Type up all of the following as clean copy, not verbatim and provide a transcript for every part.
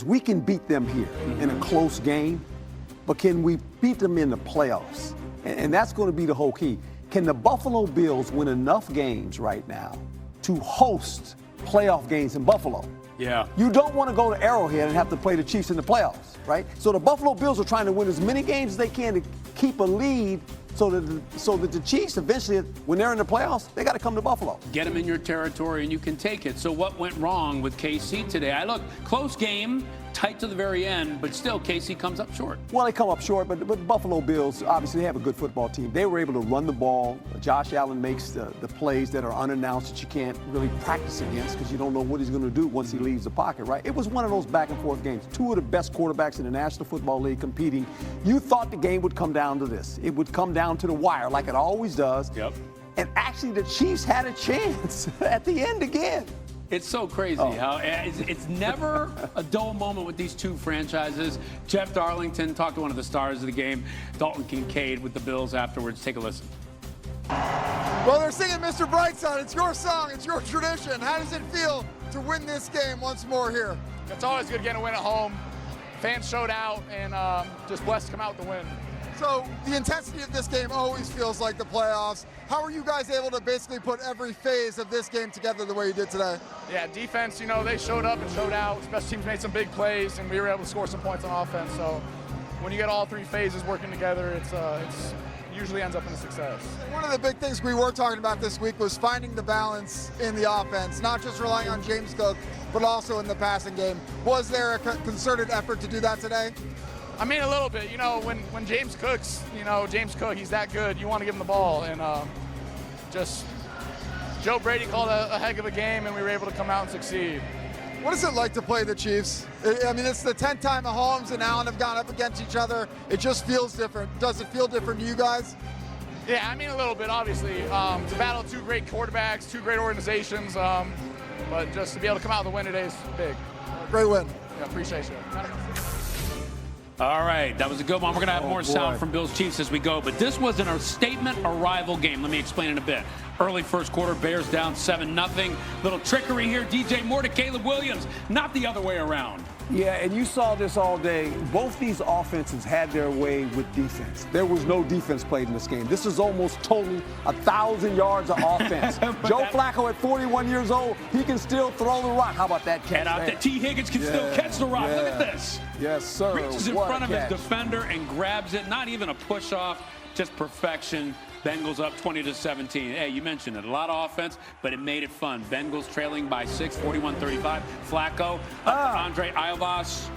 We can beat them here in a close game, but can we beat them in the playoffs? And that's going to be the whole key. Can the Buffalo Bills win enough games right now to host playoff games in Buffalo? Yeah. You don't want to go to Arrowhead and have to play the Chiefs in the playoffs, right? So the Buffalo Bills are trying to win as many games as they can to keep a lead so that the Chiefs eventually, when they're in the playoffs, they got to come to Buffalo. Get them in your territory and you can take it. So what went wrong with KC today? Look, close game, tight to the very end, but still KC comes up short. Well, they come up short, but Buffalo Bills, obviously, they have a good football team. They were able to run the ball. Josh Allen makes the plays that are unannounced that you can't really practice against because you don't know what he's going to do once he leaves the pocket, right? It was one of those back-and-forth games. Two of the best quarterbacks in the National Football League competing. You thought the game would come down to this. It would come down to the wire like it always does. Yep. And actually, the Chiefs had a chance at the end again. It's so crazy how it's never a dull moment with these two franchises. Jeff Darlington talked to one of the stars of the game, Dalton Kincaid, with the Bills afterwards. Take a listen. Well, they're singing Mr. Brightside. It's your song. It's your tradition. How does it feel to win this game once more here? It's always good getting a win at home. Fans showed out, and just blessed to come out with the win. So the intensity of this game always feels like the playoffs. How were you guys able to basically put every phase of this game together the way you did today? Yeah, defense, they showed up and showed out. Special teams made some big plays, and we were able to score some points on offense. So when you get all three phases working together, it's usually ends up in a success. One of the big things we were talking about this week was finding the balance in the offense, not just relying on James Cook, but also in the passing game. Was there a concerted effort to do that today? I mean, a little bit. When James Cook's, James Cook, he's that good. You want to give him the ball. And just Joe Brady called a heck of a game, and we were able to come out and succeed. What is it like to play the Chiefs? I mean, it's the 10th time Mahomes and Allen have gone up against each other. It just feels different. Does it feel different to you guys? Yeah, I mean, a little bit, obviously. To battle two great quarterbacks, two great organizations, but just to be able to come out with a win today is big. Great win. Yeah, appreciate you. All right, that was a good one. We're going to have more sound from Bills Chiefs as we go, but this wasn't a statement arrival game. Let me explain in a bit. Early first quarter, Bears down 7-0. Little trickery here. DJ Moore to Caleb Williams, not the other way around. Yeah, and you saw this all day. Both these offenses had their way with defense. There was no defense played in this game. This is almost total 1,000 yards of offense. Joe Flacco at 41 years old, he can still throw the rock. How about that catch? And T. Higgins can still catch the rock. Look at this. Yes, sir. Reaches in front of his defender and grabs it. Not even a push off, just perfection. Bengals up 20-17. Hey, you mentioned it. A lot of offense, but it made it fun. Bengals trailing by 6, 41-35. Flacco, Andre Ivas.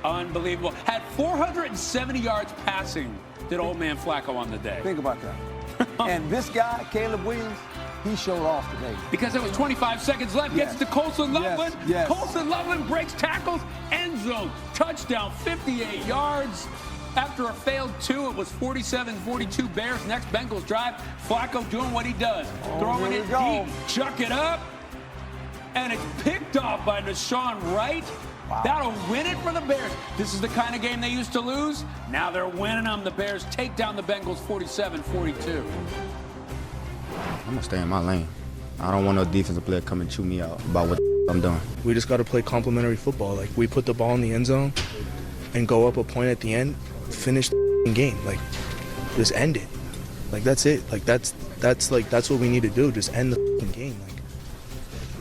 Unbelievable. Had 470 yards passing, did old man Flacco on the day. Think about that. And this guy, Caleb Williams, he showed off today. Because there was 25 seconds left. Gets to Colson Loveland. Yes. Colson Loveland breaks tackles. End zone. Touchdown, 58 yards. After a failed 2, it was 47-42 Bears. Next Bengals drive. Flacco doing what he does. Throwing it deep. Chuck it up. And it's picked off by Deshaun Wright. Wow. That'll win it for the Bears. This is the kind of game they used to lose. Now they're winning them. The Bears take down the Bengals 47-42. I'm going to stay in my lane. I don't want no defensive player come and chew me out about what I'm doing. We just got to play complementary football. Like, we put the ball in the end zone and go up a point at the end, finish the game. Like, just end it. Like, that's it. Like, that's what we need to do. Just end the game. Like,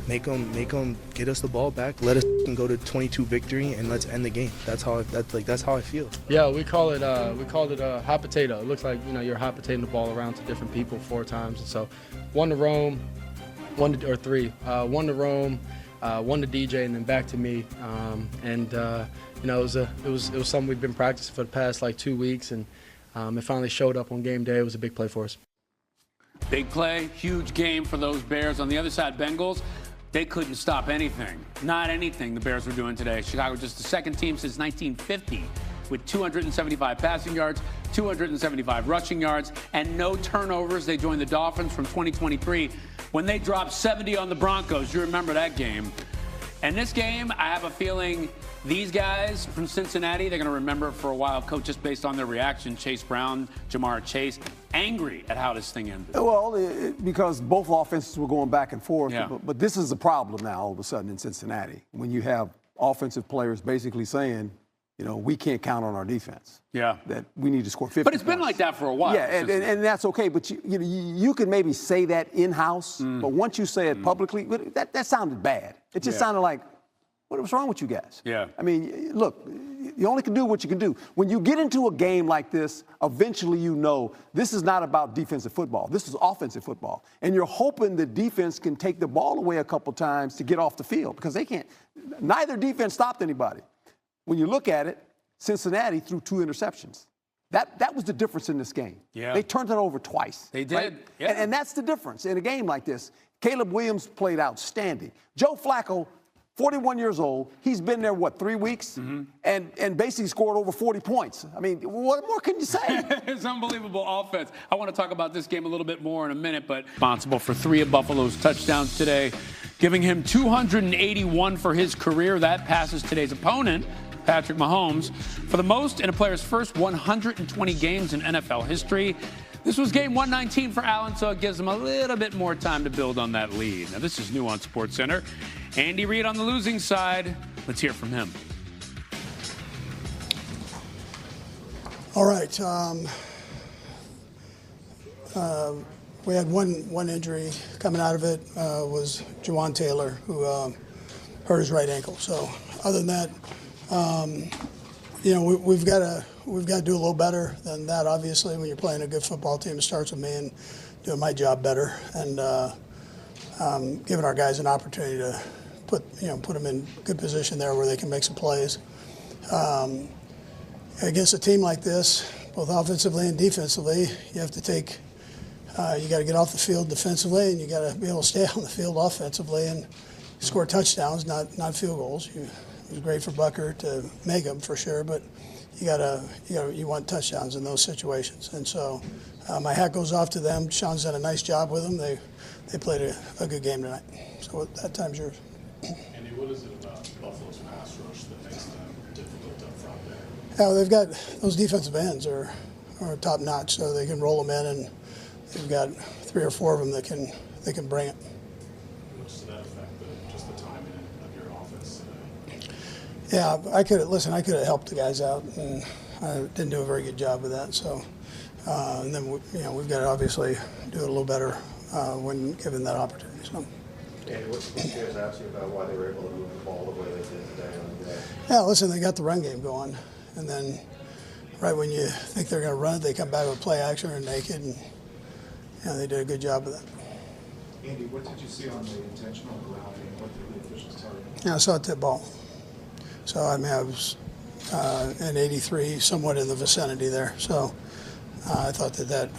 make them get us the ball back. Let us go to 22 victory and let's end the game. That's how I feel. Yeah, we called it a hot potato. It looks like you're hot potatoing the ball around to different people 4 times, and so 1 to Rome, 1 to 3, 1 to Rome, 1 to DJ, and then back to me. It was something we've been practicing for the past 2 weeks, and it finally showed up on game day. It was a big play for us. Big play, huge game for those Bears. On the other side, Bengals, they couldn't stop anything. Not anything the Bears were doing today. Chicago just the second team since 1950 with 275 passing yards, 275 rushing yards, and no turnovers. They joined the Dolphins from 2023 when they dropped 70 on the Broncos. You remember that game. And this game, I have a feeling these guys from Cincinnati, they're going to remember for a while, Coach, just based on their reaction. Chase Brown, Jamar Chase, angry at how this thing ended. Well, because both offenses were going back and forth. Yeah. But this is a problem now all of a sudden in Cincinnati when you have offensive players basically saying, we can't count on our defense. Yeah. That we need to score 50 But it's been points. like that for a while. Yeah, and that's okay. But you can maybe say that in-house, but once you say it publicly, that sounded bad. It just sounded like, what's wrong with you guys? Yeah. I mean, look, you only can do what you can do. When you get into a game like this, eventually this is not about defensive football. This is offensive football. And you're hoping the defense can take the ball away a couple times to get off the field because they can't. Neither defense stopped anybody. When you look at it, Cincinnati threw 2 interceptions. That was the difference in this game. Yeah. They turned it over twice. They did. Right? Yeah. And that's the difference in a game like this. Caleb Williams played outstanding. Joe Flacco, 41 years old, he's been there, 3 weeks? And basically scored over 40 points. I mean, what more can you say? It's unbelievable offense. I want to talk about this game a little bit more in a minute, but responsible for 3 of Buffalo's touchdowns today, giving him 281 for his career. That passes today's opponent, Patrick Mahomes, for the most in a player's first 120 games in NFL history. This was game 119 for Allen, so it gives him a little bit more time to build on that lead. Now, this is new on SportsCenter. Andy Reid on the losing side. Let's hear from him. All right. We had one injury coming out of it was Jawan Taylor, who hurt his right ankle. So other than that, we've got to do a little better than that. Obviously, when you're playing a good football team, it starts with me and doing my job better and giving our guys an opportunity to put them in good position there where they can make some plays. Against a team like this, both offensively and defensively, you have to take. You got to get off the field defensively, and you got to be able to stay on the field offensively and score touchdowns, not field goals. It was great for Bucker to make them for sure, but you want touchdowns in those situations. And so my hat goes off to them. Sean's done a nice job with them. They played a good game tonight. So that time's yours. Andy, what is it about Buffalo's pass rush that makes them difficult up front there? Yeah, well, they've got those defensive ends are top notch, so they can roll them in, and they've got 3 or 4 of them that can bring it. How much does that affect just the timing of your offense today? Yeah, I could have helped the guys out, and I didn't do a very good job with that. So, and then we've got to obviously do it a little better when given that opportunity. So. Andy, what you guys asked you about why they were able to move the ball the way they did today on the day? Yeah, listen, they got the run game going, and then right when you think they're going to run it, they come back with play action or naked, and they did a good job of that. Andy, what did you see on the intentional grounding? What did the officials tell you? Yeah, I saw a tip ball. So, I mean, I was in 83, somewhat in the vicinity there. So, I thought that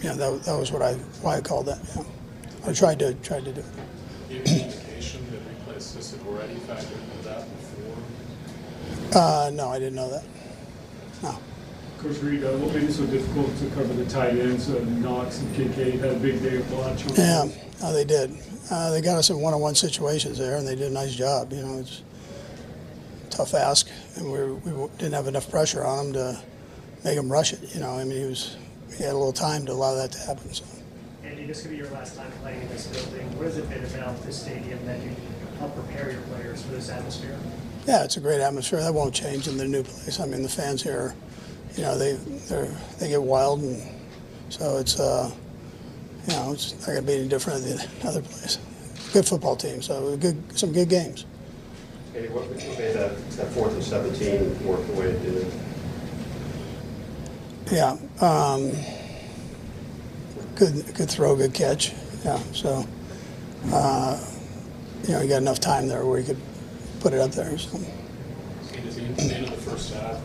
was why I called that. Yeah. I tried to do it. Do you have any indication that replay assist had already factored into that before? No, I didn't know that. No. Coach Reid, what made it so difficult to cover the tight ends? Knox and Kincaid had a big day of watch. Yeah, they did. They got us in one-on-one situations there, and they did a nice job. It's a tough ask, and we didn't have enough pressure on him to make him rush it. He had a little time to allow that to happen. So. Andy, this could be your last time playing in this building. What has it been about this stadium that you help prepare your players for this atmosphere? Yeah, it's a great atmosphere. That won't change in the new place. I mean, the fans here, they get wild, and so it's it's not going to be any different than the other place. Good football team, so some good games. Andy, what made that 4th and 17 work the way it did? Yeah, good throw, good catch. Yeah, so you got enough time there where you could put it up there. So. At the end of the first half.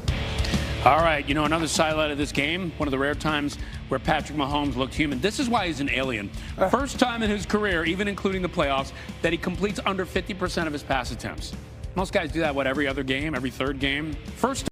All right, another highlight of this game, one of the rare times where Patrick Mahomes looked human. This is why he's an alien. First time in his career, even including the playoffs, that he completes under 50% of his pass attempts. Most guys do that, every other game, every third game? First